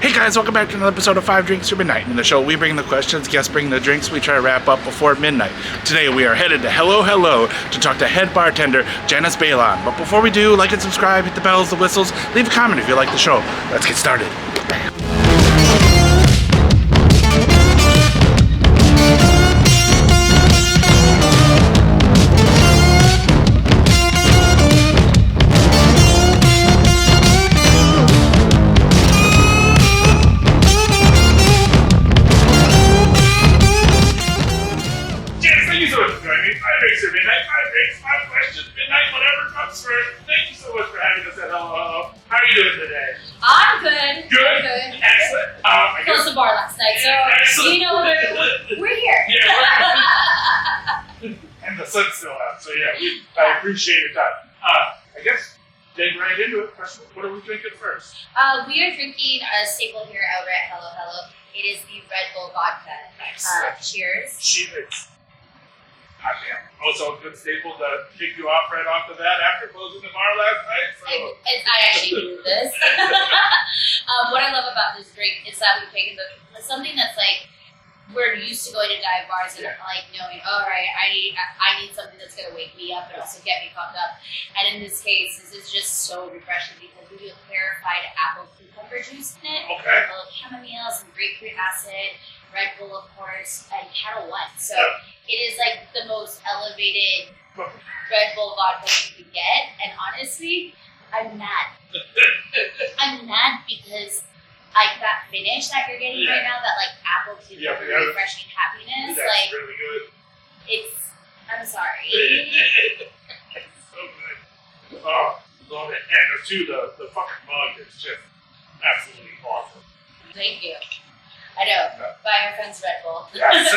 Hey guys, welcome back to another episode of 5 Drinks to Midnight. In the show, we bring the questions, guests bring the drinks, we try to wrap up before midnight. Today, we are headed to Hello to talk to head bartender Janice Bailon. But before we do, like and subscribe, hit the bells, the whistles, leave a comment if you like the show. Let's get started. You know, we're here. Yeah, and the sun's still out, so yeah, I appreciate your time. I guess, dig right into it. What are we drinking first? We are drinking a staple here out at Hello. It is the Red Bull vodka. Nice. Cheers. Cheers. Goddamn. Also a good staple to kick you off right off the bat after closing the bar last night. So. I actually knew this. What I love about this drink is that we've taken something that's like, we're used to going to dive bars and like knowing, all right, I need something that's going to wake me up and also get me pumped up. And in this case, this is just so refreshing because we do a clarified apple cucumber juice in it. Okay. A little chamomile, some grapefruit acid, Red Bull, of course, and Kettle One. So it is like the most elevated Red Bull vodka you could get. And honestly, I'm mad. I'm mad because that finish that you're getting right now, that like apple cucumber refreshing happiness, that's like really good. I'm sorry. It's so good. Oh, love it. And the fucking mug is just absolutely awesome. Thank you. I know. Buy our friends Red Bull. Yes.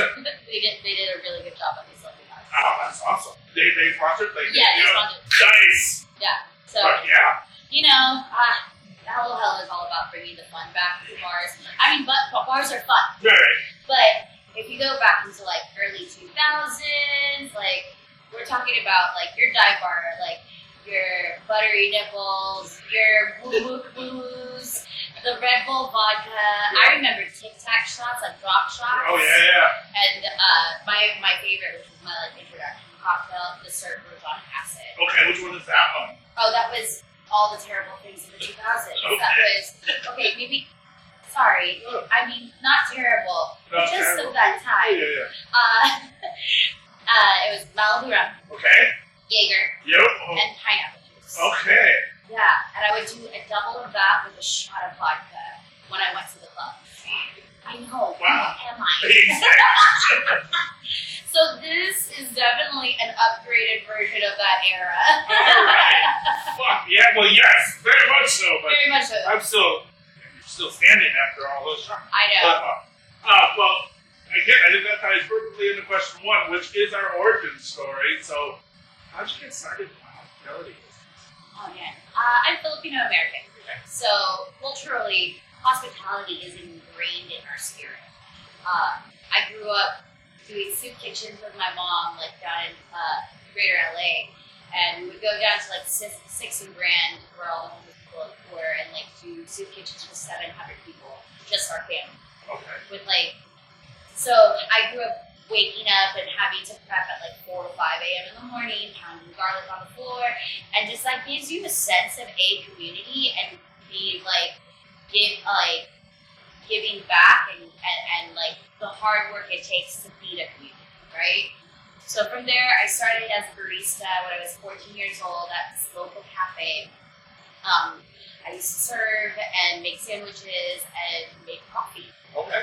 they did a really good job on these lovely mugs. Oh, that's awesome. They sponsored? They sponsored. Nice. Yeah. So, you know, Hello is all about bringing the fun back to bars. I mean, but bars are fun. Right. But if you go back into like early 2000s, like we're talking about like your dive bar, like your buttery nipples, your woo-woo-woos, the Red Bull vodka. Yeah. I remember Tic Tac shots, like drop shots. Oh yeah. And my favorite, which was my like introduction cocktail, the Surfers on Acid. Okay, which one is that one? Oh, that was all the terrible things in the 2000s. Okay. That was maybe. Sorry, I mean not terrible, Not just terrible. of that time. Yeah. It was Malibu rum, Okay. Jaeger, Yep. and pineapple juice. Okay. Yeah, and I would do a double of that with a shot of vodka when I went to the club. I know. Wow. Who am I? Exactly. So this is definitely an upgraded version of that era. Alright. Fuck yeah, well yes, very much so. But Very much so. I'm still standing after all those shots. I know. Well, again, I think that ties perfectly into question one, which is our origin story. So, how'd you get started in hospitality? Oh man, I'm Filipino American. So culturally, hospitality is ingrained in our spirit. I grew up doing soup kitchens with my mom, like down in Greater LA, and we would go down to like Six and Grand, where all the homeless people were, and like do soup kitchens for 700 people, just our family. Okay. With like, so I grew up waking up and having to prep at like 4 to 5 a.m. in the morning, pounding garlic on the floor, and just like gives you a sense of a community and be like giving back and like the hard work it takes to feed a community, right? So from there, I started as a barista when I was 14 years old at this local cafe. I used to serve and make sandwiches and make coffee. Okay.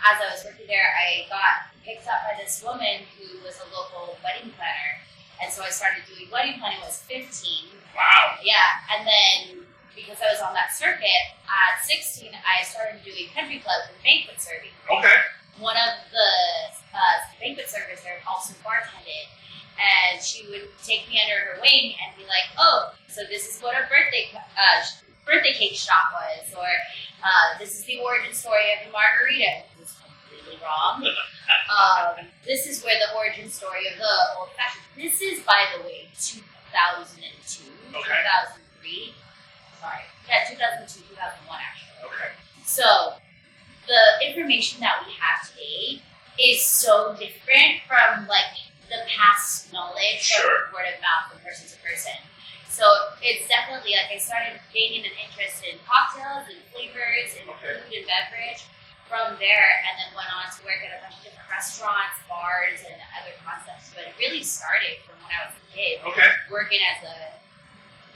As I was working there, I got picked up by this woman who was a local wedding planner. And so I started doing wedding planning when I was 15. Wow. Yeah, and then because I was on that circuit, at 16, I started doing country clubs and banquet serving. Okay. One of the banquet servers there also bartended, and she would take me under her wing and be like, oh, so this is what a birthday cake shop was, or this is the origin story of the margarita. It was completely wrong. This is where the origin story of the old fashioned. This is, by the way, 2002, Okay. 2003. Sorry. Yeah, 2002, 2001, actually. Okay. So the information that we have today is so different from like the past knowledge Sure. from word of mouth from person to person. So it's definitely like I started gaining an interest in cocktails and flavors and food and beverage from there, and then went on to work at a bunch of different restaurants, bars, and other concepts. But it really started from when I was a kid, working as a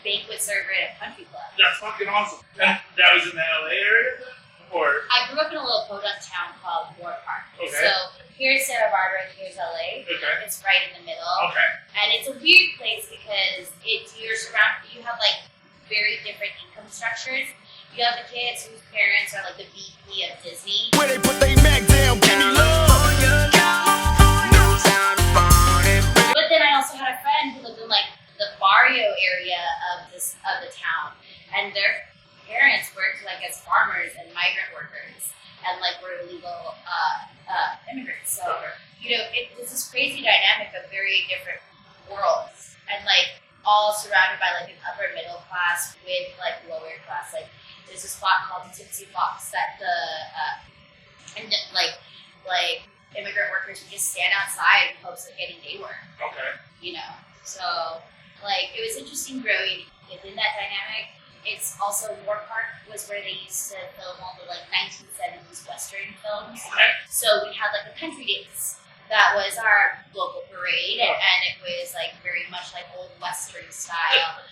banquet server at a country club. That's fucking awesome. And that was in the LA area then? Or? I grew up in a little podunk town called Moore Park. Okay. So here's Santa Barbara, here's LA. Okay. It's right in the middle. Okay. And it's a weird place because you have like very different income structures. You have the kids whose parents are like the VP of Disney. Where they put their Mac down, give me love. But then I also had a friend who lived in like the barrio area of the town, and their parents worked like as farmers and migrant workers, and like were illegal immigrants. So it's this crazy dynamic of very different worlds, and like all surrounded by like an upper middle class with like lower class. Like there's a spot called the Tipsy Fox that and like immigrant workers would just stand outside in hopes of getting day work. Okay. So like it was interesting growing within that dynamic. It's also Moore Park was where they used to film all the like 1970s Western films. Okay. So we had like the country days. That was our local parade, and it was like very much like old Western style.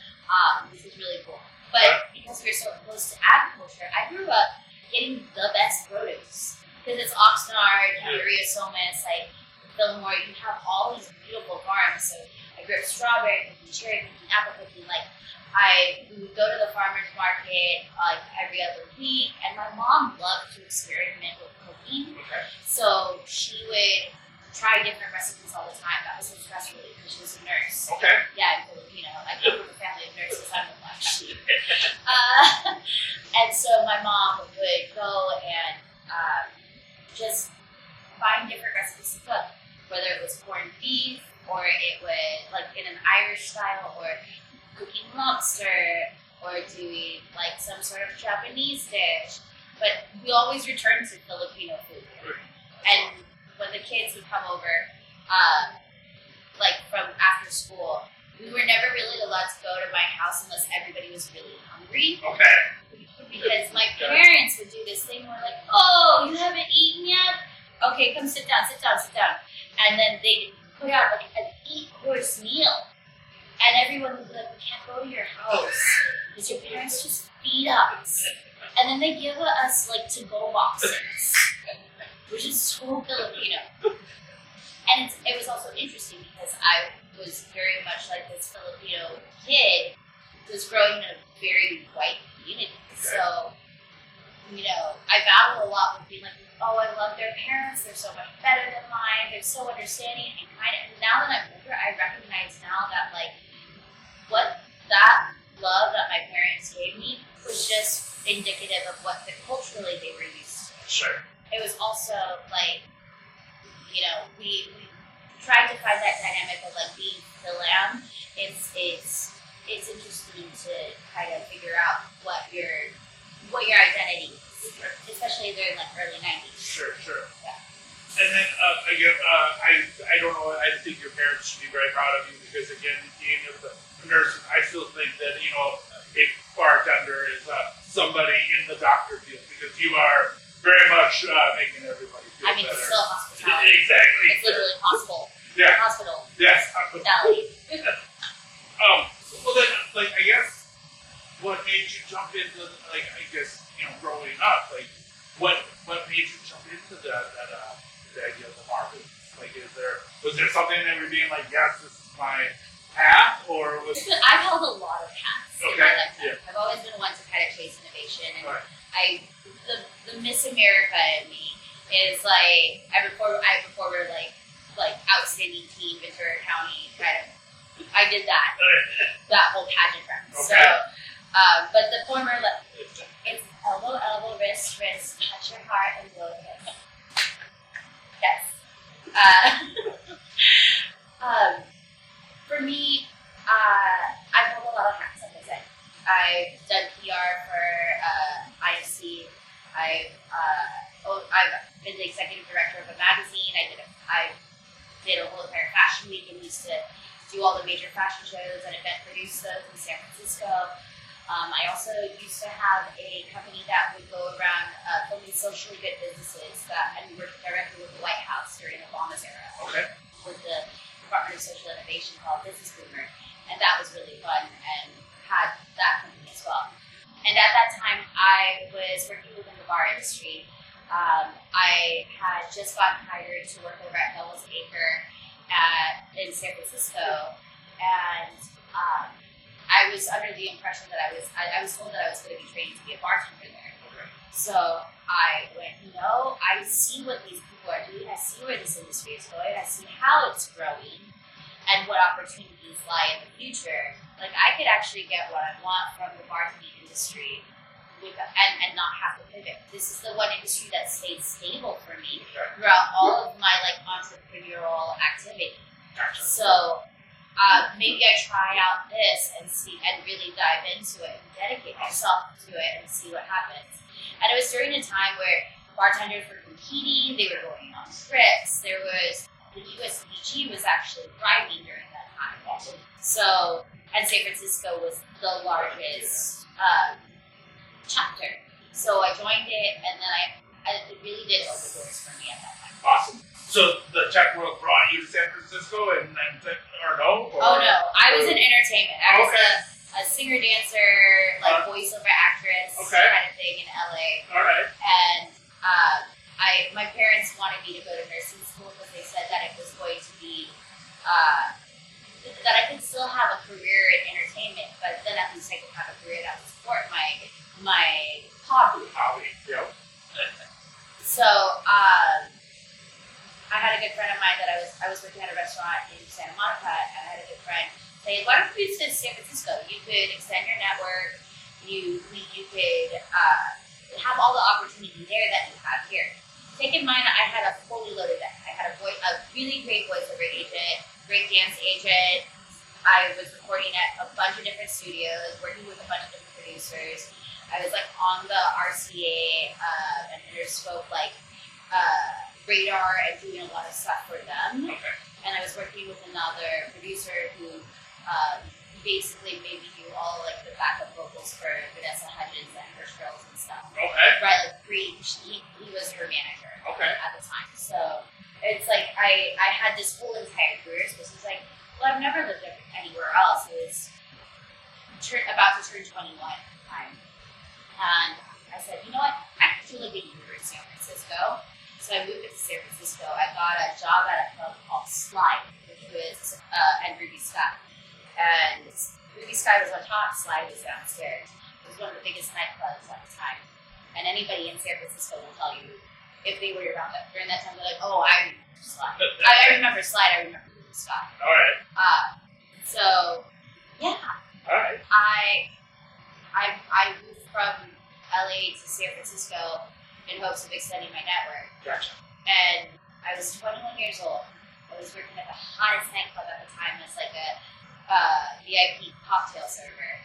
Which was really cool. But because we were so close to agriculture, I grew up getting the best produce. Because it's Oxnard, Somas, like Fillmore, you have all these beautiful farms. So I grew up strawberry picking, cherry picking, apple picking. Like we would go to the farmer's market like every other week, and my mom loved to experiment with cooking. Okay. So she would try different recipes all the time. That was her specialty because she was a nurse. Okay. Yeah, I'm Filipino. I come from a family of nurses. I'm a black sheep. And so my mom would go and just find different recipes to cook, whether it was corned beef or it was like in an Irish style, or cooking lobster, or doing like some sort of Japanese dish. But we always returned to Filipino food. And when the kids would come over, like from after school, we were never really allowed to go to my house unless everybody was really hungry. Okay. Because my parents would do this thing where like, oh, you haven't eaten yet? Okay, come sit down. And then they'd put out like an 8-course meal. And everyone would be like, we can't go to your house because your parents just feed us. And then they give us like to-go boxes, which is so Filipino. And it was also interesting because I was very much like this Filipino kid who was growing in a very white community. So, I battled a lot with being like, oh, I love their parents, they're so much better than mine, they're so understanding and kind. And now that I'm older, I recognize now that like what that love that my parents gave me was just indicative of what culturally they were used to. Sure. It was also like, we tried to find that dynamic of like being Philam. It's interesting to kind of figure out what your identity is, especially during like early 90s. Sure. Yeah. And then again, I don't know. I think your parents should be very proud of you because again, being of the nurses, I still think that a bartender is somebody in the doctor field because you are very much making everybody feel better. It's still hospitality. Exactly. It's literally hospital. Yeah. Hospital. Yes. Hospitality. Well then, like, I guess what made you jump into, like, growing up, like, what made you jump into the idea of the market? Like, was there something that you were being like, yes, this is my path, or was? I've held a lot of paths in my lifetime. Yeah. I've always been one to kind of chase innovation, and Right. the Miss America in me is like I performed like outstanding teen Ventura County kind of. I did that whole pageant run. Okay. So, but the former it's elbow, wrist, touch your heart and blow a kiss. Yes. For me, I've held a lot of hats, like I said. I've done PR for IFC. I I've been the executive director of a magazine. I did a whole entire fashion week and used to do all the major fashion shows and event produce those in San Francisco. I also used to have a company that would go around filming socially good businesses and work directly with the White House during Obama's era. Okay. With the Department of Social Innovation called Business Boomer. And that was really fun and had that company as well. And at that time, I was working within the bar industry. I had just gotten hired to work over at Devil's Acre in San Francisco, and I was under the impression that I was told that I was going to be trained to be a bartender there. Okay. So I went, I see what these people are doing. I see where this industry is going. I see how it's growing and what opportunities lie in the future. Like, I could actually get what I want from the bartending industry and not have to pivot. This is the one industry that stayed stable for me throughout all of my entrepreneurial activity. Gotcha. So maybe I try out this and see and really dive into it and dedicate myself to it and see what happens. And it was during a time where bartenders were competing, they were going on trips, the USBG was actually thriving during that time. Awesome. So, and San Francisco was the largest chapter. So I joined it, and then it really did open doors for me at that time. Awesome. So the tech world brought you to San Francisco or no? Or? Oh no, I was in entertainment. I was Okay. a singer, dancer, voiceover actress kind of thing in LA. All right. And my parents wanted me to go to nursing school because they said that it was going to be that I could still have a career in entertainment, but then at least I could have a career that would support my hobby. Yep. So I had a good friend of mine that I was working at a restaurant in Santa Monica, and I had a good friend say, "Why don't you move to San Francisco? You could extend your network. You could have all the opportunity there that you have here." Take in mind, I had a fully loaded deck. I had a really great voiceover agent, great dance agent. I was recording at a bunch of different studios, working with a bunch of different producers. I was on the RCA and Interscope radar and doing a lot of stuff for them. Okay. And I was working with another producer who basically made me do all the backup vocals for Vanessa Hudgens and her shows and stuff. Okay. Right, he was her manager at the time. So it's I had this whole entire career. So this was I've never lived anywhere else. It was about to turn 21 at the time. And I said, you know what? I actually live a year in San Francisco. So I moved to San Francisco. I got a job at a club called Slide, which was, and Ruby Sky. And Ruby Sky was on top, Slide was downstairs. It was one of the biggest nightclubs at the time. And anybody in San Francisco will tell you, if they were around during that time, they're like, oh, I remember Slide. I remember Slide, I remember Ruby Sky. All right. So, yeah. All right. I moved from LA to San Francisco in hopes of extending my network. Gotcha. And I was 21 years old. I was working at the hottest nightclub at the time as a VIP cocktail server.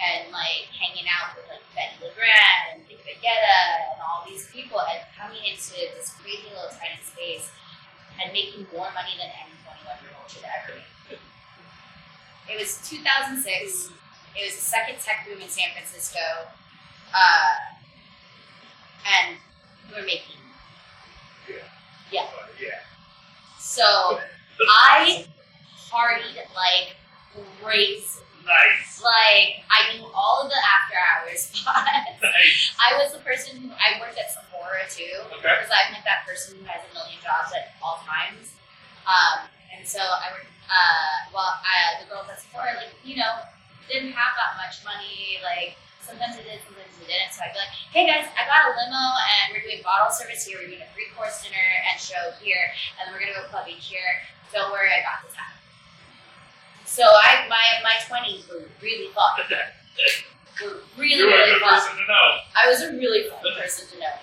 And hanging out with Betty LeGrand and Vic Vegeta and all these people and coming into this crazy little tiny space and making more money than any 21-year-old should ever make. It was 2006. It was the second tech boom in San Francisco. And we were making. Yeah. So I partied like crazy. Nice. I knew all of the after hours spots. Nice. I was the person who I worked at Sephora too. Okay. Because I'm that person who has a million jobs at all times. And so I worked. The girls at Sephora, didn't have that much money. Sometimes it did, sometimes it didn't. So I'd be like, hey guys, I got a limo and we're doing bottle service here. We're doing a 3-course dinner and show here. And then we're going to go clubbing here. Don't worry, I got this happen. So my 20s were really fun. You were a good fun. person to know. I was a really fun person to know.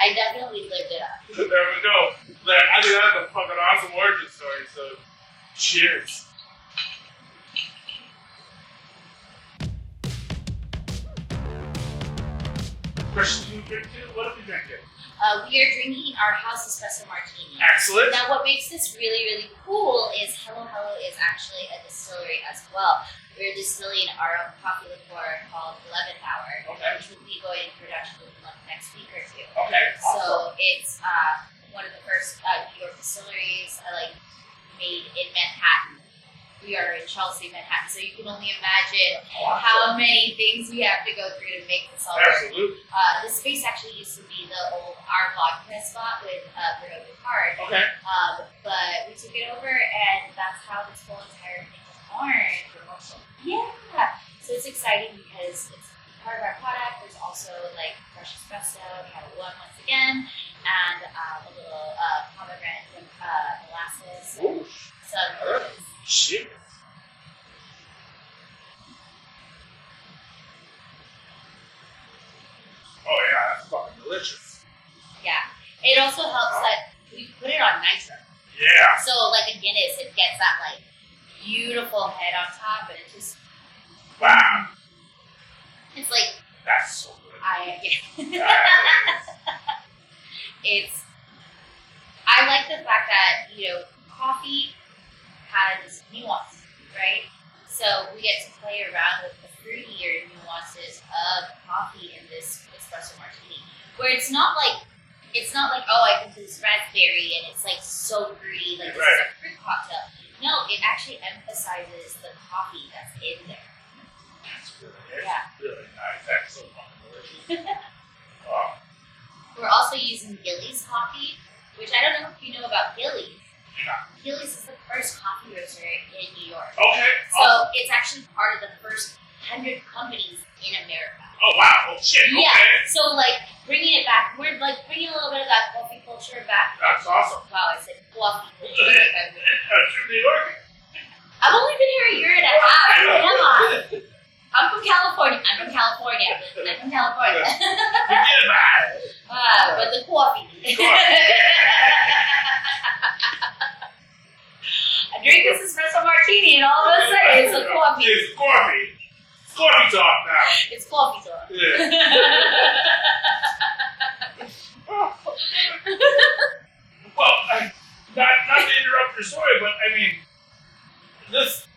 I definitely lived it up. There we go. I think that's a fucking awesome origin story. So, cheers. Question 2, drink 2. What are we drinking? We are drinking our house espresso martini. Excellent. Now, what makes this really, really cool is Hello Hello is actually a distillery as well. We're distilling our own coffee liqueur called 11th Hour, Okay. which will be going into production within like the next week or two. Okay. So it's one of the first New York distilleries made in Manhattan. We are in Chelsea, Manhattan, so you can only imagine how many things we have to go through to make this all work. Absolutely. This space actually used to be the old our vodka spot with Bruno Picard. Okay. But we took it over, and that's how this whole entire thing was born. Awesome. Yeah. So it's exciting because it's part of our product. There's also like fresh espresso, we have one once again, and a little pomegranate molasses, Ooh. some Shit. Oh yeah, that's fucking delicious. Yeah. It also helps that we put it on nitro. Yeah. So like a Guinness, it gets that like beautiful head on top, and it just Wow. it's like That's so good. I like the fact that, coffee has nuance, right? So we get to play around with the fruitier nuances of coffee in this espresso martini, where it's not like I can do this raspberry and it's like so fruity, like this is a fruit cocktail. No, it actually emphasizes the coffee that's in there. That's really, Yeah. really nice. That's so fucking delicious. Oh, We're also using Gillies coffee, which I don't know if you know about Gillies. yeah. Gillies is the first coffee roaster in New York. Okay. So it's actually part of the first 100 companies in America. Oh wow. Oh shit. Okay. Yeah. So bringing it back, we're bringing a little bit of that coffee culture back. That's awesome. Wow, I said coffee culture. That's New York. I've only been here a year and a half. Come on. I'm from California. Forget about it. But the coffee. I drink this espresso martini, and all of a sudden it's a coffee. It's coffee. It's coffee talk now. It's coffee talk. Yeah. Well, not to interrupt your story, but I mean, this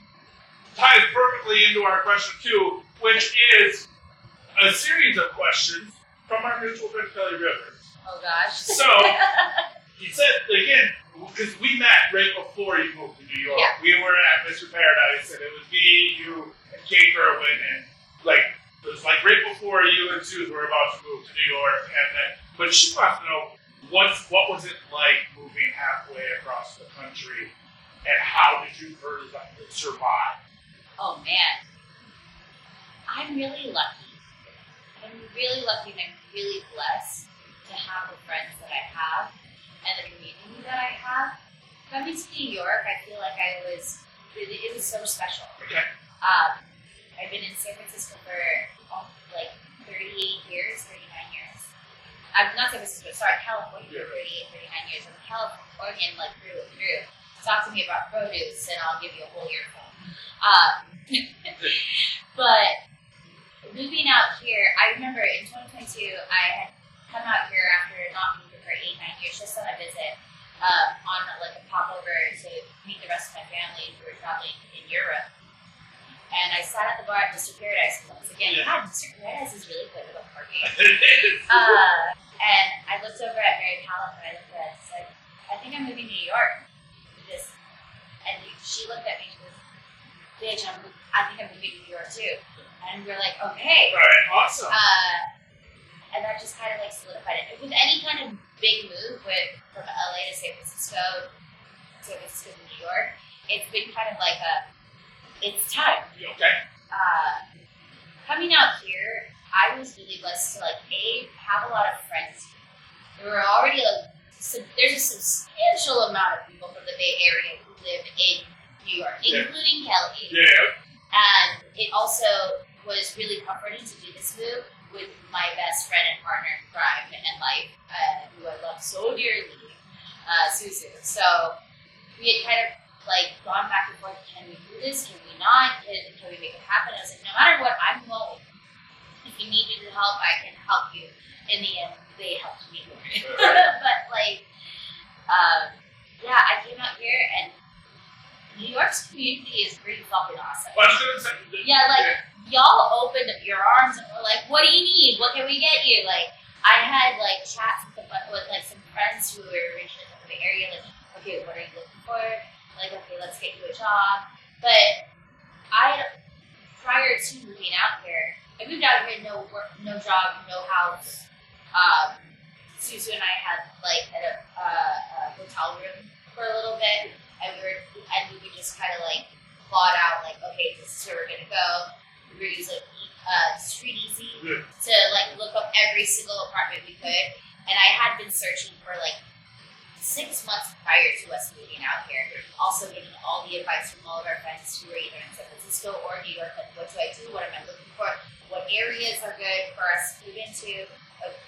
ties perfectly into our question 2, which is a series of questions from our mutual friend Kelly Rivers. Oh gosh. So, he said, again, because we met right before you moved to New York. Yeah. We were at Mr. Paradise, and it was me, you, and Kate Irwin, and it was right before you and Suze were about to move to New York. And then, but she wants to know what was it like moving halfway across the country, and how did you survive? Oh man. I'm really lucky. I'm really lucky, and I'm really blessed to have the friends that I have and the community that I have. Coming to New York, I feel like it was so special. Okay. I've been in San Francisco for 38 years, 39 years. I'm not San Francisco, sorry, California for 38, 39 years. I'm a Californian through and through. Talk to me about produce and I'll give you a whole earful. But moving out here, I remember in 2022, I had come out here after not being here for 8-9 years, just on a visit, on a popover to meet the rest of my family who were traveling in Europe. And I sat at the bar at Mr. Paradise once again. Yeah. God, Mr. Paradise is really good about parking. It is. And I looked over at Mary Palin and I looked at her and said, I think I'm moving to New York. And she looked at me and she goes, bitch, I think I'm moving to New York too. And we're like, okay. All right, awesome. And that just kind of solidified it. With any kind of big move from LA to San Francisco to New York, it's been kind of it's time. Okay. Coming out here, I was really blessed to have a lot of friends. There were already there's a substantial amount of people from the Bay Area who live in New York, including Kelly. Yeah. And it also was really comforting to do this move with my best friend and partner in crime and life, who I love so dearly, Suzu. So we had kind of gone back and forth, can we do this, can we not, can we make it happen? I was like, no matter what, I'm going. If you need me to help, I can help you. in the end, they helped me more. But like, yeah, I came out here and New York's community is pretty fucking awesome. Yeah, like y'all opened up your arms and were like, "What do you need? What can we get you?" Like, I had like chats with like some friends who were originally from the area. Like, okay, what are you looking for? Like, okay, let's get you a job. But prior to moving out here, I moved out here, no work, no job, no house. Suzu and I had like a hotel room for a little bit, and we would just kind of like plot out like, okay, this is where we're gonna go. We were using Street Easy to like look up every single apartment we could, and I had been searching for like 6 months prior to us moving out here. Also getting all the advice from all of our friends who were either in San Francisco or New York, like what do I do? What am I looking for? What areas are good for us to move into?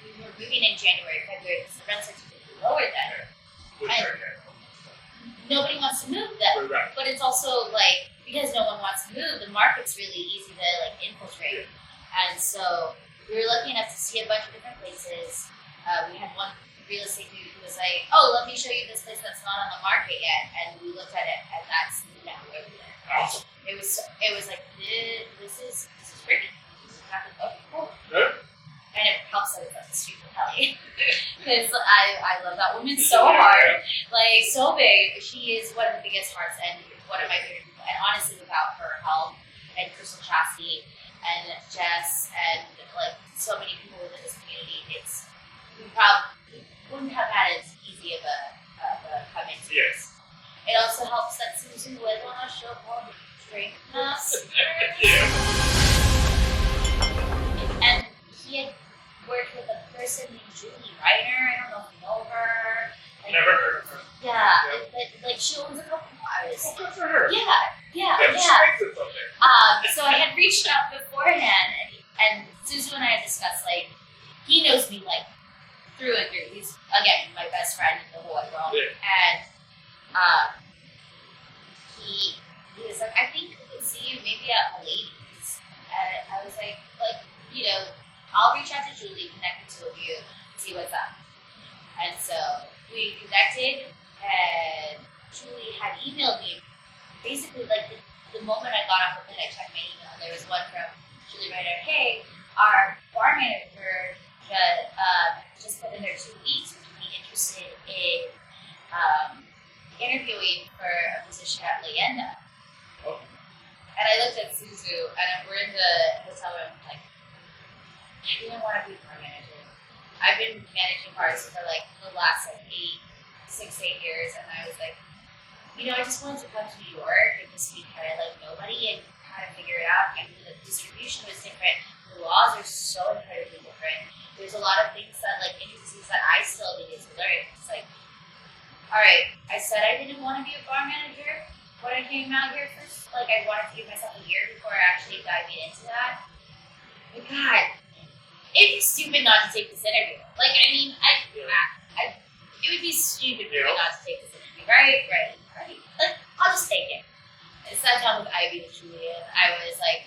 We were moving in January, February, because the rents are typically lower then. Nobody wants to move them. Right. But it's also like, because no one wants to move, the market's really easy to like infiltrate. And so we were lucky enough to see a bunch of different places. We had one real estate dude who was like, "Oh, let me show you this place that's not on the market yet," and we looked at it, and that's now over there. Awesome. It was like this is pretty. This is kind of cool. Good. And it helps that it's up the street from Kelly, because I love that woman so hard, like so big. She is one of the biggest hearts and one of my favorite people. And honestly, without her help and Crystal Chassie and Jess and like so many people within this community, we probably wouldn't have had as easy of a coming to this. It also helps that Susan was on a show called Drink Us. And he had worked with a person named Julie Reiner. I don't know if you know her. Like, never heard of her. Yeah, like she owns a couple bars. Oh, good for her. Yeah. So I had reached out beforehand, and Suzu and I had discussed, like, he knows me, like, through and through. He's, again, my best friend in the whole wide world. Yeah. And he was like, I think we could see you maybe at Ladies. And I was like, you know, I'll reach out to Julie, connect the two of you, see what's up. And so we connected, and Julie had emailed me. Basically, like, the moment I got off the plane, I checked my email. There was one from Julie Reiner. Hey, our bar manager just put in their 2 weeks. Would you be interested in interviewing for a position at Leyenda? Oh. And I looked at Suzu, and we're in the hotel room, like, I didn't want to be a bar manager. I've been managing bars for like the last like 6, 8 years, and I was like, you know, I just wanted to come to New York and just be kind of like nobody and kind of figure it out. And the distribution was different. The laws are so incredibly different. There's a lot of things that like intricacies that I still needed to learn. It's like, all right, I said I didn't want to be a bar manager when I came out here first. Like I wanted to give myself a year before actually diving into that. But God, it'd be stupid not to take this interview. Like, I mean, it would be stupid for me not to take this interview, right? Like, I'll just take it. I sat down with Ivy and Julia, and I was like,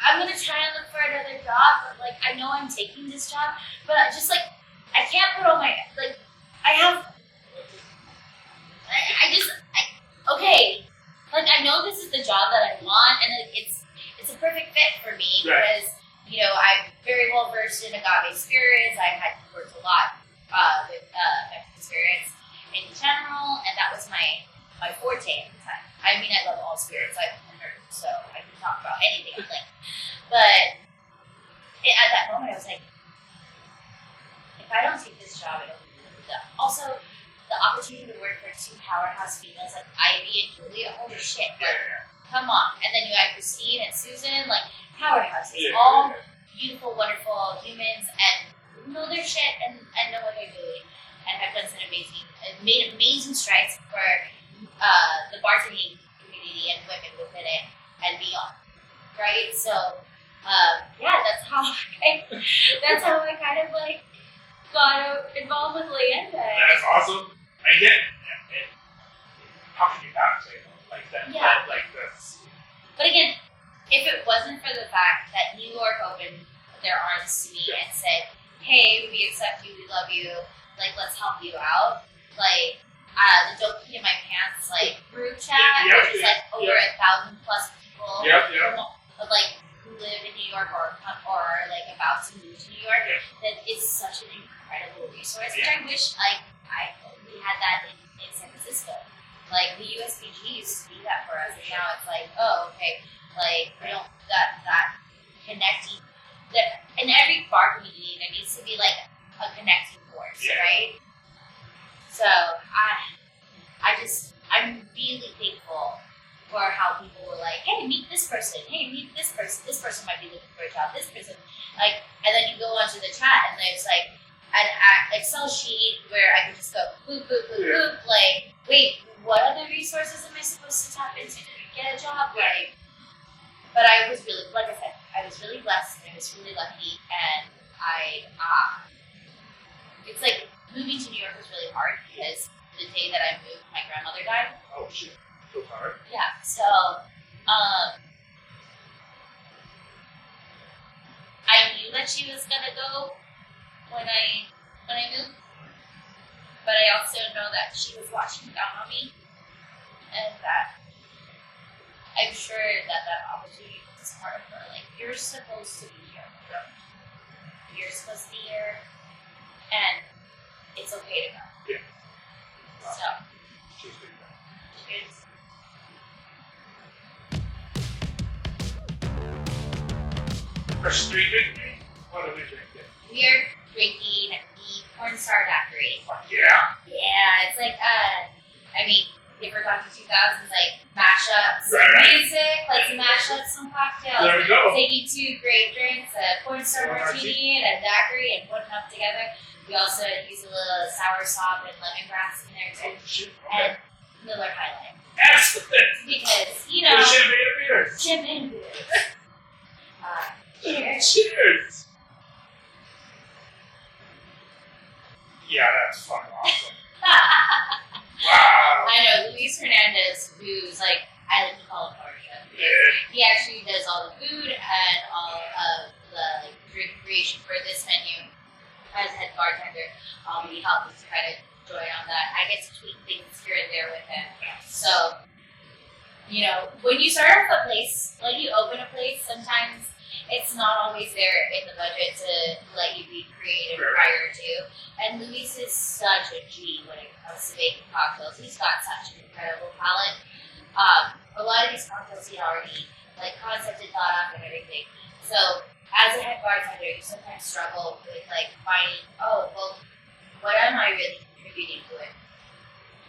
I'm gonna try and look for another job, but like, I know I'm taking this job, but I just like, I can't put all my, like, okay. Like, I know this is the job that I want, and it's a perfect fit for me because, you know, I'm very well versed in agave spirits. I had worked a lot with Mexican spirits in general, and that was my forte at the time. I mean, I love all spirits. I'm a nerd, so I can talk about anything I like. But at that moment, I was like, if I don't take this job, it'll be done. Also, the opportunity to work for 2 powerhouse females like Ivy and Julia, holy shit, like, come on. And then you had Christine and Susan, like, powerhouses, all beautiful, wonderful humans, and know their shit and know what they're doing, and have done some made amazing strides for the bartending community and women within it and beyond, right? So, that's how I kind of, like, got involved with Leyenda. That's awesome. I get it. How can you not say no? Like that? Yeah. Like this. But again, if it wasn't for the fact that New York opened their arms to me and said, "Hey, we accept you, we love you, like let's help you out," like the Don't Pee in My Pants like group chat, which is like over 1,000 plus people, like who live in New York or like about to move to New York. That is such an incredible resource, which I wish we had that in San Francisco. Like the USPG used to be that for us, and now it's like, oh, okay, like we don't that connecting. In every bar community, there needs to be like a connecting force, right? So I'm really thankful for how people were like, hey, meet this person. Hey, meet this person. This person might be looking for a job. This person, like, and then you go onto the chat and there's like an Excel sheet where I can just go boop boop boop boop. Like, wait, what other resources am I supposed to tap into to get a job? Like, but I was really, like I said, I was really blessed and I was really lucky, and it's like moving to New York was really hard because the day that I moved, my grandmother died. Oh shit, so hard. Yeah, so I knew that she was gonna go when I moved, but I also know that she was watching down on me, and that I'm sure that opportunity was part of her. Like, you're supposed to be here. You're supposed to be here, and it's okay to go. Yeah. Wow. So, She's doing that. it's Fresh street drinking? What are we drinking? we are drinking the Porn Star Daiquiri. Fuck yeah. Yeah, it's like I mean, if we're talking 2000s, like mashups, Right. music, let's mash up some cocktails. There we go. Taking two great drinks, a Porn Star martini and a daiquiri, and putting them together. We also use a little sour sop and lemongrass in there too, Oh shit. and Okay. Miller High Life. Excellent. Because, you The know, champagne beers. champagne beers. Cheers. Cheers. Yeah, that's fucking awesome. Wow. I know Luis Hernandez, who's like, I like to call him Mario. Yeah. He actually does all the food and all of the like, drink creation for this menu as head bartender. He helped us kind of join on that. I get to tweak things here and there with him. So, you know, when you start off a place, like you open a place, sometimes it's not always there in the budget to let you be creative prior to. And Luis is such a G when it comes to making cocktails. He's got such an incredible palate. A lot of these cocktails he already like concepted, thought up, and everything. So as a head bartender, you sometimes struggle with like finding, oh, well, what am I really contributing to it?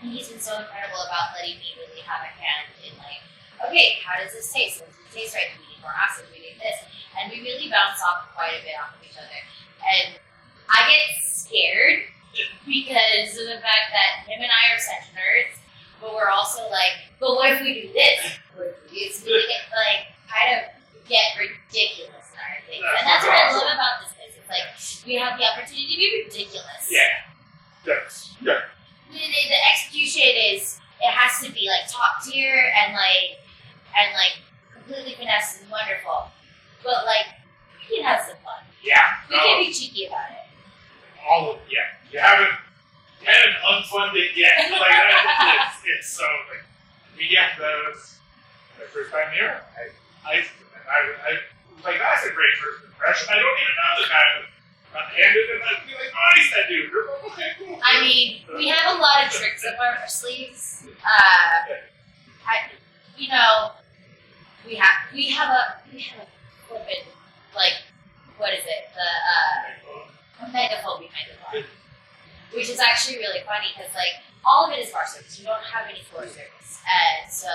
And he's been so incredible about letting me really have a hand in like, okay, how does this taste? Does it taste right? Do we need more acid? Do we need this? And we really bounce off quite a bit off of each other. And I get scared because of the fact that him and I are such nerds, but we're also like, but what if we do this? It's really like kind of get ridiculous in our things. And that's what I love about this business. It's like we have the opportunity to be ridiculous. Yeah. Yes. Yeah. The execution is, it has to be like top tier and like completely finesse and wonderful. But like we can have some fun. Yeah. We can be cheeky about it. All of You haven't unfunded yet. Like that. It's so like we get those the first time here. I like that's a great first impression. I don't even know the guy who got handed and I'd be like, oh, he's that dude. Okay, cool. I mean, we have a lot of tricks up our sleeves. We have a flippin' like what is it? A megaphone behind the bar, which is actually really funny because like all of it is bar service. You don't have any floor service, and so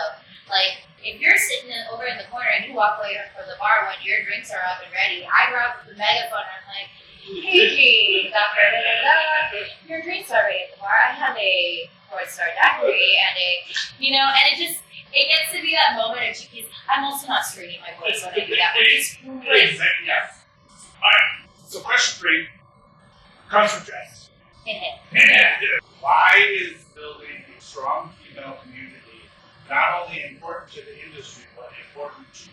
like if you're sitting over in the corner and you walk away from the bar when your drinks are up and ready, I grab the megaphone and I'm like, hey, your drinks are ready at the bar. I have a 4-star daiquiri and it gets to be that moment of cheeky. I'm also not straining my voice when I do that, which is great. Yeah. Alright, so question 3 comes from Janice. Why is building a strong female community not only important to the industry, but important to you?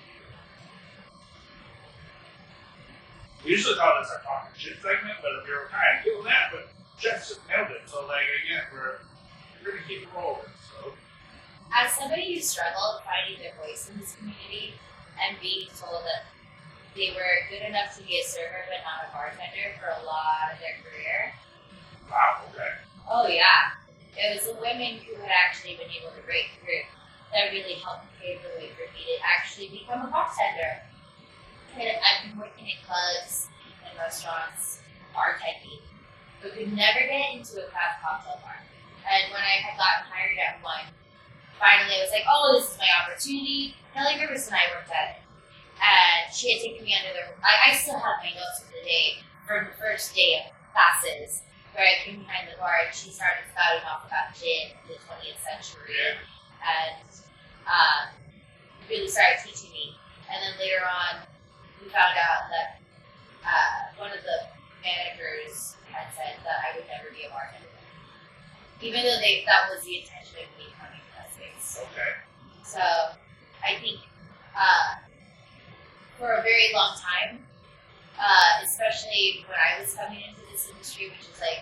We usually call this our talking shit segment, but we were kind of doing that, but Jess just nailed it. So, like, again, we're going to keep it rolling. So, As somebody who struggled finding their voice in this community and being told that they were good enough to be a server but not a bartender for a lot of their career. wow, okay. Oh yeah. It was the women who had actually been able to break through that really helped pave the way for me to actually become a bartender. And I've been working in clubs and restaurants, bartending, but could never get into a craft cocktail bar. And when I had gotten hired at one, finally I was like, oh, this is my opportunity. Kelly Rivers and I worked at it. And she had taken me under the, I still have my notes of the day from the first day of classes where I came behind the bar and she started spouting off about gin in the 20th century and really started teaching me. And then later on, we found out that one of the managers had said that I would never be a bartender. Even though that was the intention of me coming to that space. Okay. So I think for a very long time, especially when I was coming into this industry, which is like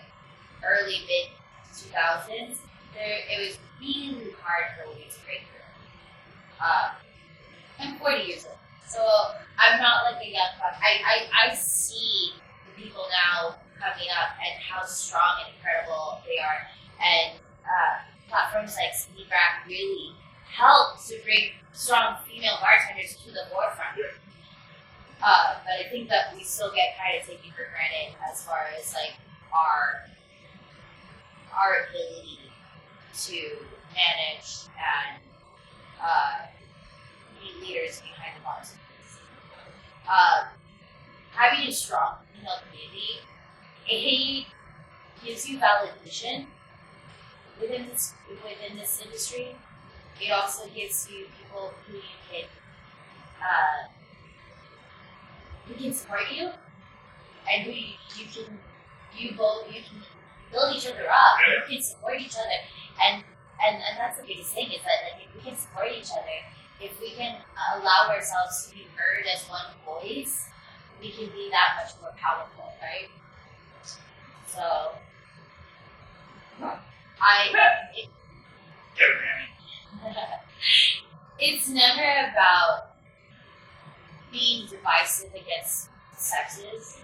early mid 2000s, it was really hard for me to break through. I'm 40 years old, so I'm not like a young fuck. I see the people now coming up and how strong and incredible they are, and platforms like Speedback really help to bring strong female bartenders to the forefront. Yeah. But I think that we still get kind of taken for granted as far as like our ability to manage and be leaders behind the bars. Having a strong female community, it gives you validation within this industry. It also gives you people who can support you, and who you can build each other up. Yeah. You can support each other, and that's the biggest thing is that like if we can support each other, if we can allow ourselves to be heard as one voice, we can be that much more powerful, right? So, it's never about being divisive against sexes,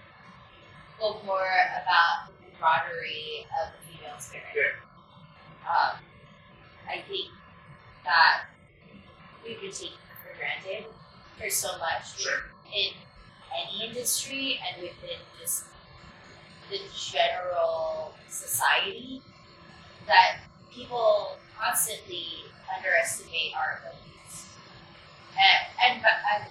but more about the camaraderie of the female spirit. I think that we could take for granted for so much in any industry and within just the general society that people constantly underestimate our abilities and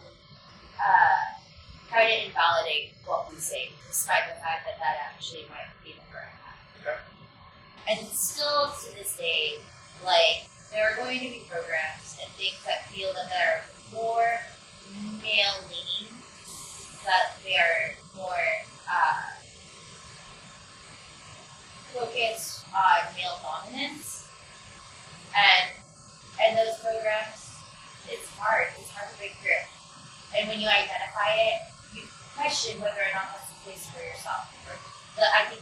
try to invalidate what we say, despite the fact that that actually might be the correct path. Okay. And still to this day, like, there are going to be programs and things that feel that they're more male-leaning, that they are more focused on male dominance, and those programs, it's hard to break through. And when you identify it, you question whether or not that's a place for yourself. I think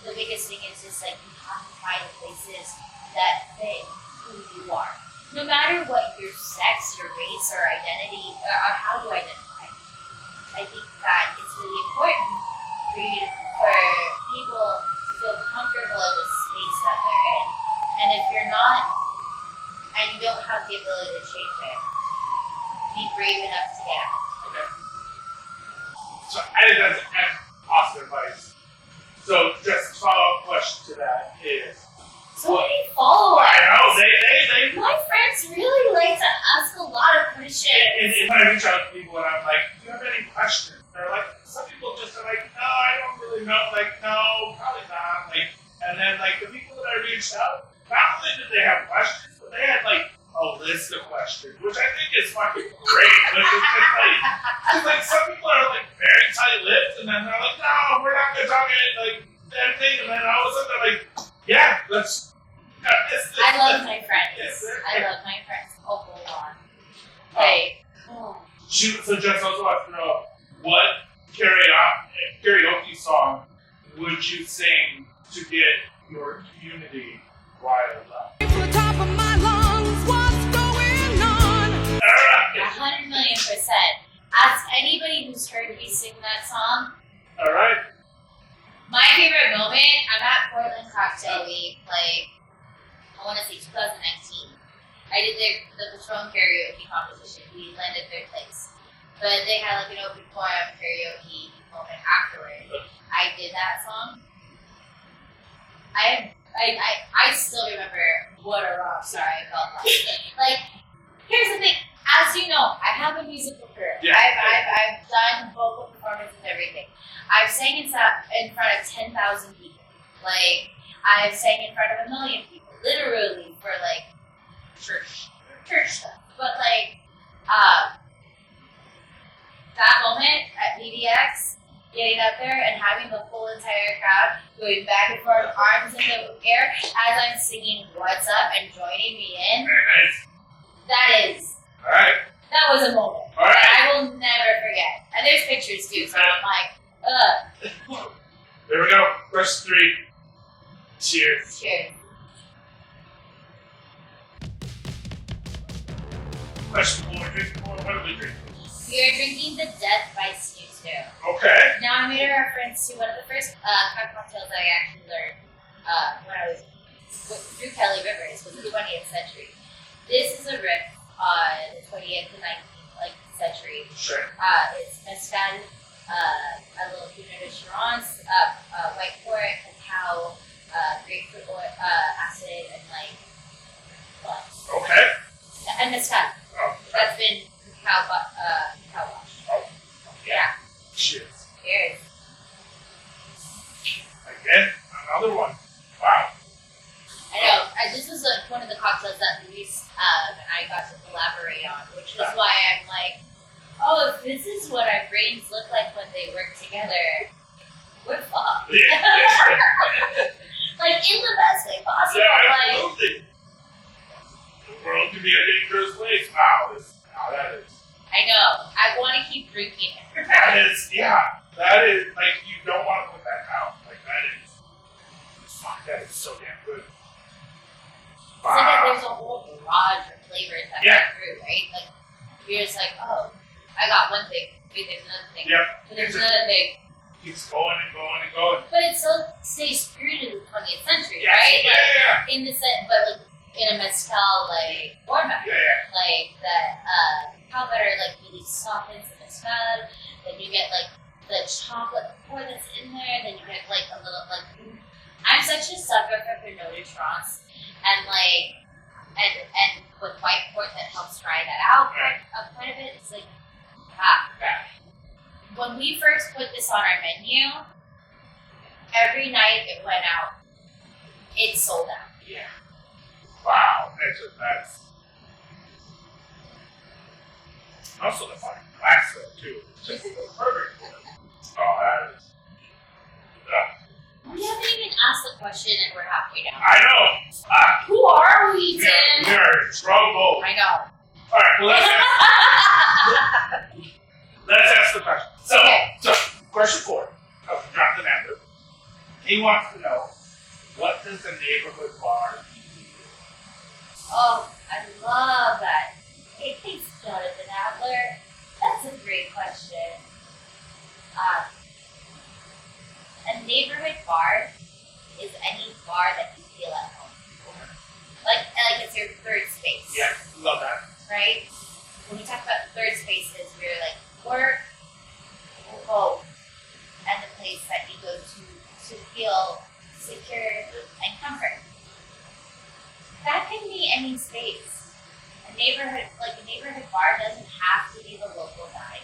the biggest thing is just like you have to find places that fit who you are. No matter what your sex, your race, or identity, or how you identify. I think that it's really important for people to feel comfortable in the space that they're in. And if you're not, and you don't have the ability to change it, be brave enough to get out. Okay. So I think that's awesome advice. So just a follow-up question to that is, So many followers. I know, they My friends really like to ask a lot of questions. and when I reach out to people and I'm like, do you have any questions? They're like, some people just are like, no, I don't really know. Like, no, probably not. Like, and then like the people that I reached out, not only did they have questions, but they had like a list of questions, which I think is fucking great. Like some people are like very tight-lipped, and then they're like, no, we're not gonna talk like that thing, and then all of a sudden they're like, yeah, let's. I love my friends. I love my friends. Oh, hold on. Like, So Jess also wants to know what karaoke karaoke song would you sing to get your community riled up? To the top of my lungs, what's going on? 100,000,000%. Ask anybody who's heard me sing that song. All right. My favorite moment, I'm at Portland Cocktail Week, like, I want to say 2019. I did the Patron karaoke competition. We landed third place. But they had like an open forum karaoke moment afterwards. I did that song. I still remember what a rock star I felt like. Like, here's the thing. As you know, I have a musical career. Yeah. I've done vocal performances and everything. I've sang in front of 10,000 people. Like, I've sang in front of 1,000,000 people. Literally for like church stuff. But like, that moment at PDX, getting up there and having the whole entire crowd going back and forth, arms in the air as I'm singing "What's Up" and joining me in. Very nice. That was a moment All right. that I will never forget. And there's pictures too, so I'm like, There we go. Question 3. Cheers. cheers. Question 4. Drink 4. What are we drinking? We are drinking the Death by Snooze. Okay. Now I made a reference to one of the first cocktails I actually learned when I was through Kelly Rivers, was the 20th century. This is a riff on the 20th and 19th century. Sure. It's mezcal, a little Pinot de Chirons, white port, cacao, grapefruit oil, acid, and like what? Okay. And mezcal. Oh, That's been cacao wash. oh, Yeah. cheers. Cheers. Again, another one. Wow. I know. This was one of the cocktails that Luis and I got to collaborate on, which is why I'm like, oh, if this is what our brains look like when they work together, we're fucked. Yeah. Like, in the best way possible. Yeah, Like, absolutely. The world can be a dangerous place. Wow, that is. I know. I want to keep drinking it. That is, yeah. That is, like, you don't want to put that down. Like, that is. Fuck, that is so damn good. So that there's a whole barrage of flavors that Yeah. come through, right? Like, you're just like, oh, I got one thing. Wait, there's another thing. Yep. But there's another thing. Keeps going and going and going. But it still stays rooted in the 20th century, Yes, right? yeah, Like, yeah, in the sense, but like in a mezcal like format, yeah, yeah. like that cacao butter like really softens the mezcal. Then you get like the chocolate pour that's in there. Then you get like a little like. I'm such a sucker for Pinot de Chirons, and like and with white port that helps dry that out quite a bit. It's like Yeah. when we first put this on our menu, every night it went out. It sold out. Yeah. Wow. That's also the fucking glass though too. Just perfect. Oh, that is. We haven't even asked the question and we're halfway down. I know. Who are we, We are Tim? in trouble. I know. All right. Well, let's ask the question. So question 4 of Jonathan Amber. He wants to know, what does the neighborhood bar mean? Oh, I love that. Hey, thanks, Jonathan Adler. That's a great question. A neighborhood bar is any bar that you feel at home. Like it's your third space. Yeah, love that. Right? When we talk about third spaces, we're like work, home, and the place that you go to feel secure and comfort. That can be any space. A neighborhood bar doesn't have to be the local guy.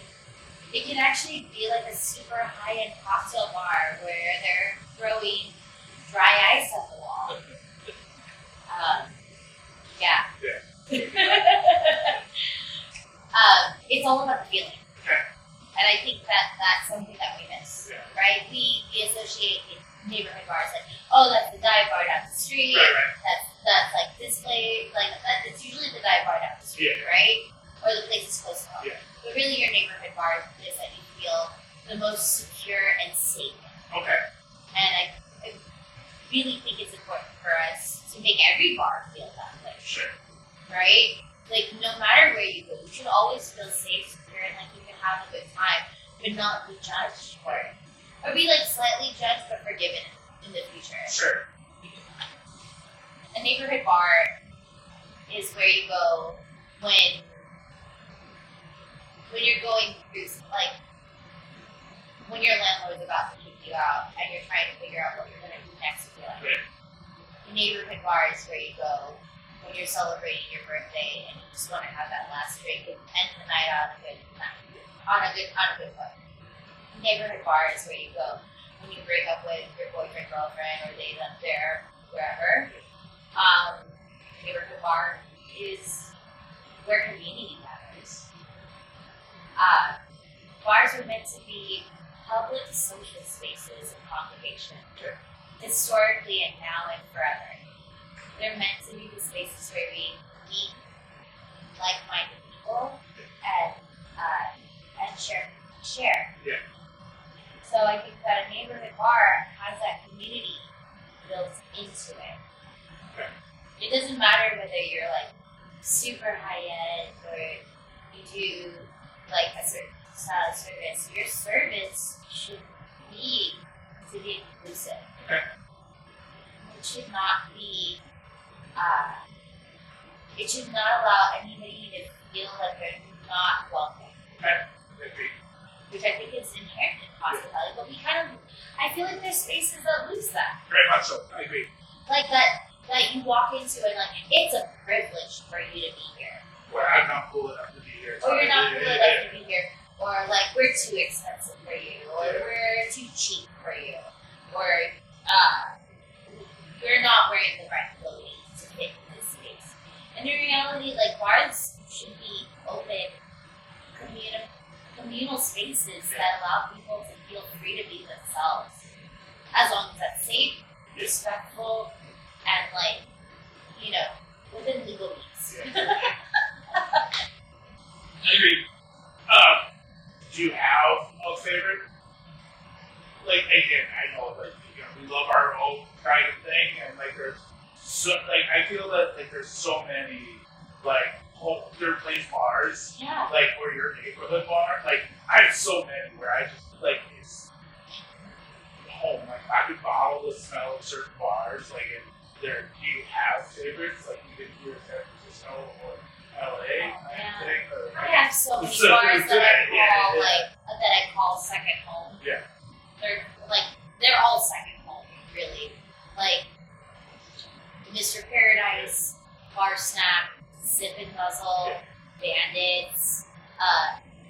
It can actually be like a super high-end cocktail bar where they're throwing dry ice at the wall. Yeah. It's all about the feeling. Okay. And I think that's something that we miss, Yeah. right? We associate neighborhood bars like, oh, that's the dive bar down the street. Right. That's like this place, like that. It's usually the dive bar down the street, Yeah. right? Or the place is close to home. Yeah. But really, your neighborhood bar is a place that you feel the most secure and safe. Okay. And I really think it's important for us to make every bar feel that way. Sure. Right? Like, no matter where you go, you should always feel safe, secure, and like you can have a good time, but not be judged for it. Or be like slightly judged but forgiven in the future. Sure. A neighborhood bar is where you go when you're going through, like, when your landlord's about to kick you out and you're trying to figure out what you're going to do next with your life. Right. The neighborhood bar is where you go when you're celebrating your birthday and you just want to have that last drink and end the night on a good foot. Neighborhood bar is where you go when you break up with your boyfriend, girlfriend, or they live there, wherever. Neighborhood bar is where community gathers. Bars are meant to be public social spaces of congregation, historically and now and forever. They're meant to be the spaces where we meet like-minded people and share. Yeah. So I think that a neighborhood bar has that community built into it. Okay. It doesn't matter whether you're like super high end or you do like a certain style of service. Your service should be to be inclusive. Okay. It should not be. It should not allow anybody to feel like they're not welcome. Okay. Agree. Which I think is inherent in hospitality, but I feel like there's spaces that lose that. Very much so. I agree. Like that you walk into and like, it's a privilege for you to be here. Where I'm not cool enough to be here. Or you're not cool enough to be here. Or like, we're too expensive for you. Or we're too cheap for you. Or you're not wearing the right clothing to fit in this space. And in reality, like, bars should be open, communal spaces that allow people to feel free to be themselves. As long as that's safe, respectful, and like, within legal means. I agree. Do you have a favorite? Like, again, I know, like, we love our own kind of thing, and like, there's so, like, I feel that like there's so many like third place bars, Yeah. like, or your neighborhood bar. Like, I have so many where I just like it's home. Like, I could bottle the smell of certain bars. Like, and do you have favorites? Like, even here in San Francisco or LA, kind of thing. Or, I have so many bars that I call second home. Yeah. They're all second home, really. Like Mr. Paradise, Bar Snack, Sip and Guzzle, Bandits,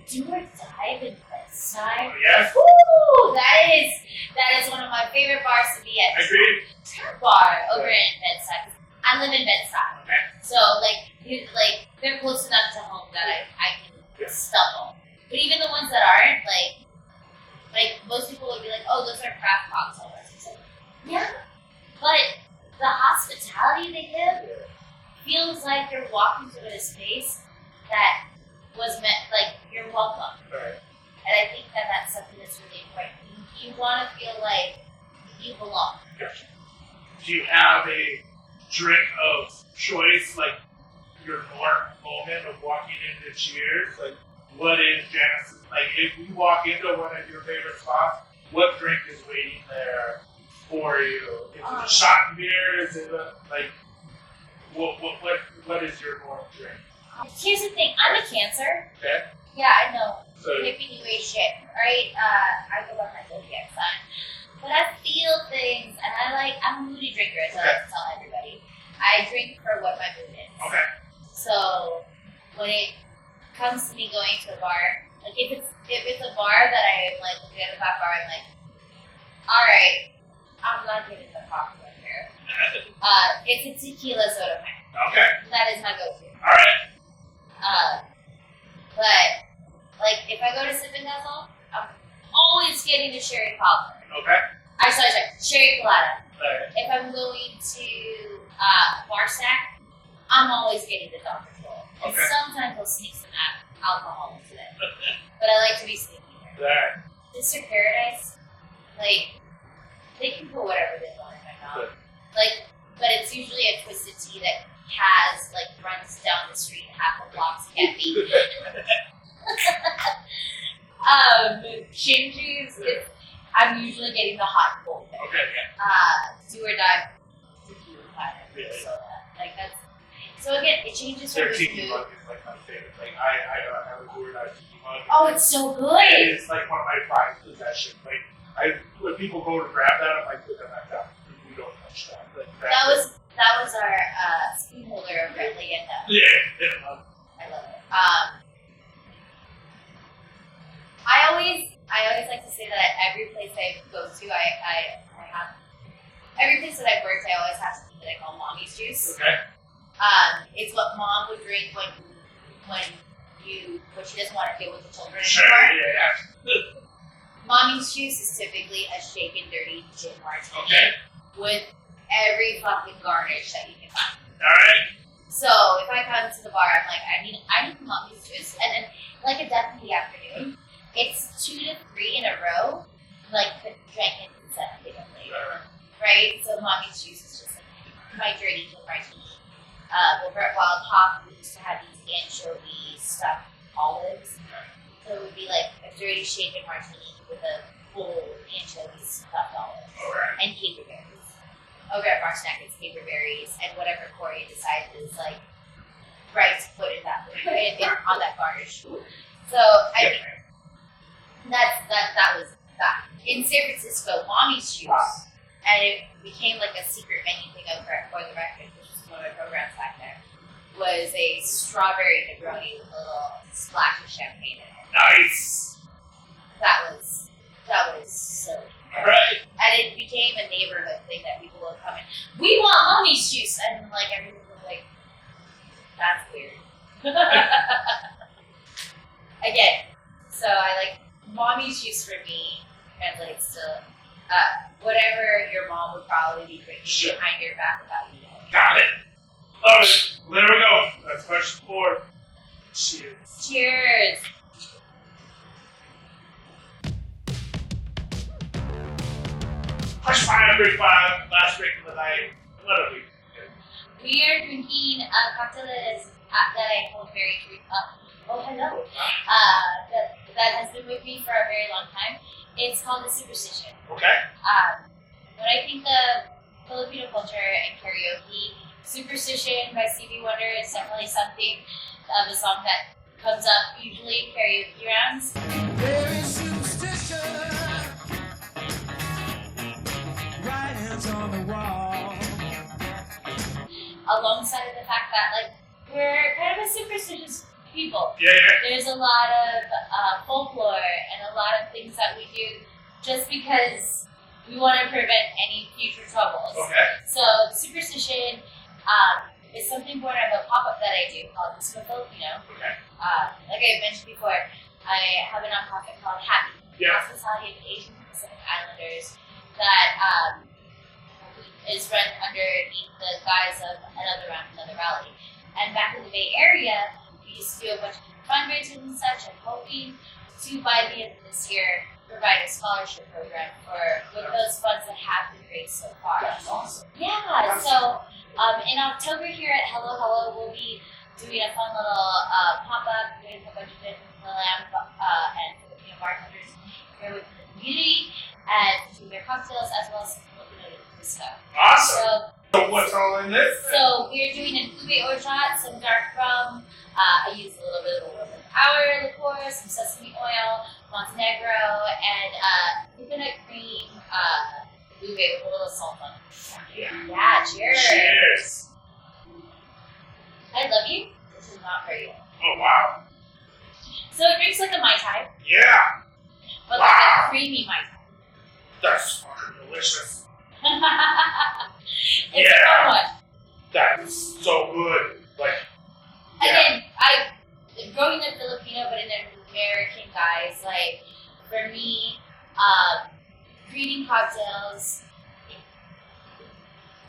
Do or Dive in Bed-Stuy. Yes. Woo! That is one of my favorite bars to be at. Agreed. Tap bar over in Bed-Stuy. I live in Bed-Stuy. Okay. So they're close enough to home that I can stumble. But even the ones that aren't, like most people would be like, oh, those are craft cocktail bars. It's like, yeah. But the hospitality they give feels like you're walking through a space that was meant, like, you're welcome. Right. And I think that that's something that's really important. You want to feel like you belong. Gotcha. Do you have a drink of choice, like your norm moment of walking into Cheers? Like, what is Janice's? Like, if you walk into one of your favorite spots, what drink is waiting there for you? Is it a shot and beer? Is it like what is your norm drink? Here's the thing. I'm a Cancer. Okay. Yeah, I know. So Hippie new age shit, right? I go by my zodiac sign. But I feel things, and I'm a moody drinker, as I like to tell everybody. I drink for what my mood is. okay. So when it comes to me going to a bar, like if it's a bar that I'm like looking at the back bar, I'm like, all right, I'm not getting the cocktail here. It's a tequila soda pint. Okay. That is my go-to. All right. But like if I go to Sip and Guzzle, I'm always getting the cherry popcorn. Okay. Sorry, cherry colada. Right. If I'm going to Bar Snack, I'm always getting the Dr. Full. And sometimes I'll sneak some alcohol into it. But I like to be sneaky here. Right. The Mr. Paradise, like, they can put whatever they want in my mouth. Good. Like, but it's usually a twisted tea that has, like, runs down the street half a block to get me. Shin juice, I'm usually getting the hot and cold there. Okay, yeah. Do or die, tequila platter, Yeah. soda. Like, that's, so again, it changes from Their mood to tiki mood. mug is like my favorite. Like I have a weird tiki mug. Oh, it's so good! It's like one of my prized possessions. Like when people go to grab that, I'm like, put that back down. We don't touch that. Like, That was our spoon holder over at Leyenda. Yeah. I love it. I always like to say that every place I go to, I have every place that I've worked, I always have something that I call mommy's juice. Okay. It's what mom would drink when she doesn't want to deal with the children Sure. anymore. Yeah. Mommy's juice is typically a shaken dirty gin martini Okay. with every fucking garnish that you can find. All right. So if I come to the bar, I'm like, I need mommy's juice, and then like a death in the afternoon, it's 2 to 3 in a row, like drank it consecutively, right? So mommy's juice is just like my dirty gin martini. Over at Wild Hop, we used to have these anchovy stuffed olives. So it would be like a dirty shaken martini with a full anchovy stuffed olive. Alright. And caper berries. Over at Martinac, it's caper berries and whatever Corey decides is like right to put in that on that garnish. So I mean, that was that. In San Francisco, mommy's juice, and it became like a secret menu thing over at For the Record, which was one of my programs back there, was a strawberry Negroni with a little splash of champagne in it. Nice. That was so good. Alright. And it became a neighborhood thing that people would come in. We want mommy's juice, and like everyone was like, that's weird. Again, so I like mommy's juice for me translates to whatever your mom would probably be drinking behind your back without you knowing. Got it. Love it. Well, there we go. That's question 4. Cheers. Cheers. Question 5, last drink of the night. What are we? We are drinking a cocktail that I hold very true. Oh, hello. That has been with me for a very long time. It's called the Superstition. Okay. When I think of Filipino culture and karaoke, Superstition by Stevie Wonder is definitely something of a song that comes up usually in karaoke rounds. There is superstition. Writings on the wall. Alongside of the fact that like we're kind of a superstitious people. Yeah. There's a lot of folklore and a lot of things that we do just because we want to prevent any future troubles. Okay. So Superstition is something born out of a pop-up that I do called Disco Filipino. Okay. Like I mentioned before, I have a nonprofit called HAPI, Yeah. Hospitality of Asian Pacific Islanders, that is run underneath the guise of Another Round, Another Rally. And back in the Bay Area, we used to do a bunch of fundraisers and such, and hoping to, by the end of this year, provide a scholarship program with those funds that have been raised so far. That's awesome. Yeah, so in October here at Hello Hello, we'll be doing a fun little pop-up with a bunch of different lamb and Filipino bartenders here with the community and do their cocktails as well as some Filipino disco. Awesome. So what's all in this? So we're doing an ube horchata, some dark rum. I use a little bit of a woman power liqueur, some sesame oil, Montenegro, and coconut cream ube with a little salt on it. Yeah, cheers. Cheers. I love you. This is not for you. Oh, wow. So it drinks like a Mai Tai, Yeah. but Wow. like a creamy Mai Tai. That's fucking delicious. It's Yeah. a fun one. That is so good. Like, yeah. Again, growing up Filipino, but in an American guise, like, for me, creating cocktails,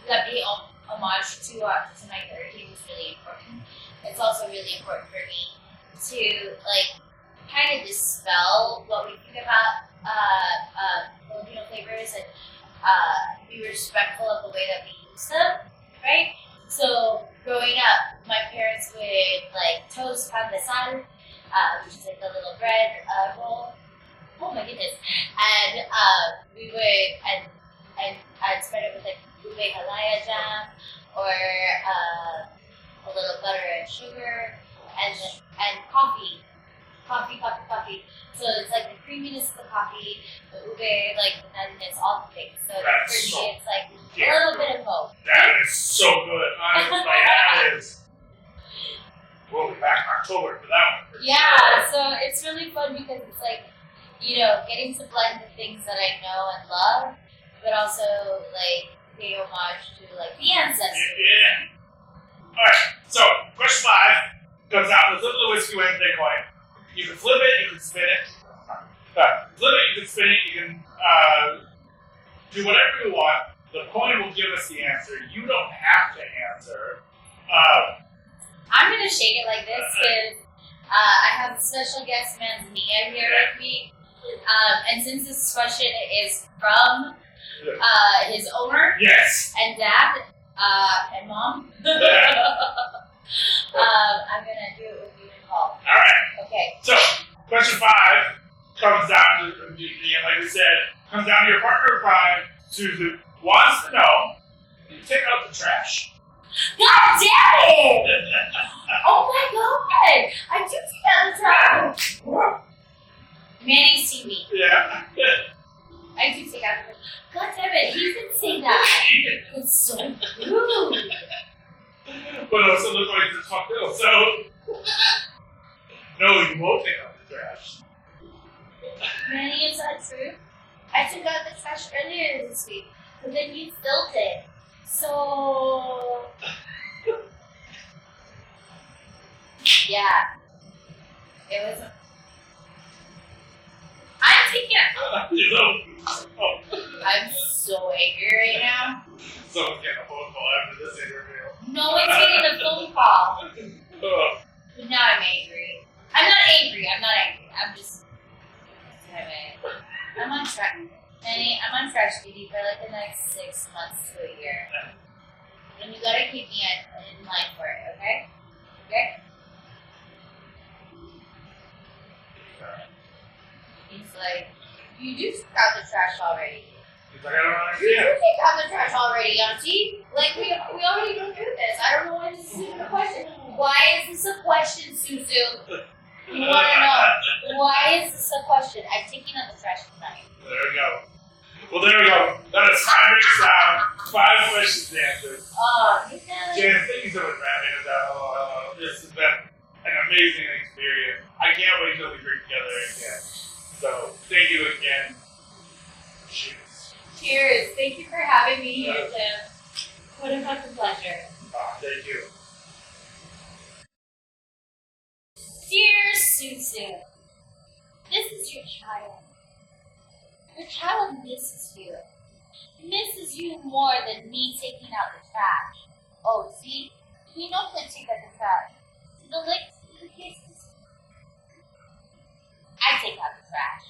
that pay homage to my heritage is really important. It's also really important for me to, like, kind of dispel what we think about Oh my goodness. And we would, and I'd spread it with like ube halaya jam or a little butter and sugar and coffee. Coffee. So it's like the creaminess of the coffee, the ube, like the nuttiness, all the things. So That's for so me, it's like a little bit of both. That is so good. Honestly, that is. We'll be back in October for that one. For Yeah, sure. so it's really fun because it's like, getting to blend the things that I know and love, but also like pay homage to like the ancestors. Yeah. Alright, so question 5 comes out with a little whiskey with Bitcoin. You can flip it, you can spin it. Flip it, you can spin it, you can do whatever you want. The coin will give us the answer. You don't have to answer. I'm gonna shake it like this because I have a special guest, Manzania, here with me. And since this question is from his owner Yes. and dad and mom, I'm gonna do it with you and Paul. Alright. Okay. So, question 5 comes down to, like we said, comes down to your partner of crime, Suzu, wants to know, do you take out the trash? God damn it! Oh my god! I do see that the trash. Manny see me. Yeah. I do take out the trash. God damn it! He didn't say that. It's so rude. But also look like it's fucked up. So, no, you won't take out the trash. Manny, is that true? I took out the trash earlier this week, but then you filled it. So, yeah, it was. I'm taking it. I'm so angry right now. Someone's getting a phone call after this interview. No one's getting a phone call. Ugh. But now I'm angry. I'm not angry. I'm just. Damn it. I'm on track. Manny, I'm on trash duty for like the next 6 months to a year. And you gotta keep me in line for it, okay? Okay? He's like, you do take out the trash already. He's like, I don't You do understand. take out the trash already, auntie. Like, we already go through this. I don't know why this is even a question. Why is this a question, Suzu? You wanna know? Why is this a question? I'm taking out the trash tonight. There we go. Well, there we go. That is 5 breaks down. 5 questions answered. Oh, you know. Janice, thank you so much for having us out. This has been an amazing experience. I can't wait till we bring together again. So, thank you again. Cheers. Cheers. Thank you for having me here, Tim. What a fucking pleasure. Thank you. Dear Suzu, this is your child. Your child misses you. Misses you more than me taking out the trash. Oh, see? We know that take out the trash. The licks, the kisses. I take out the trash.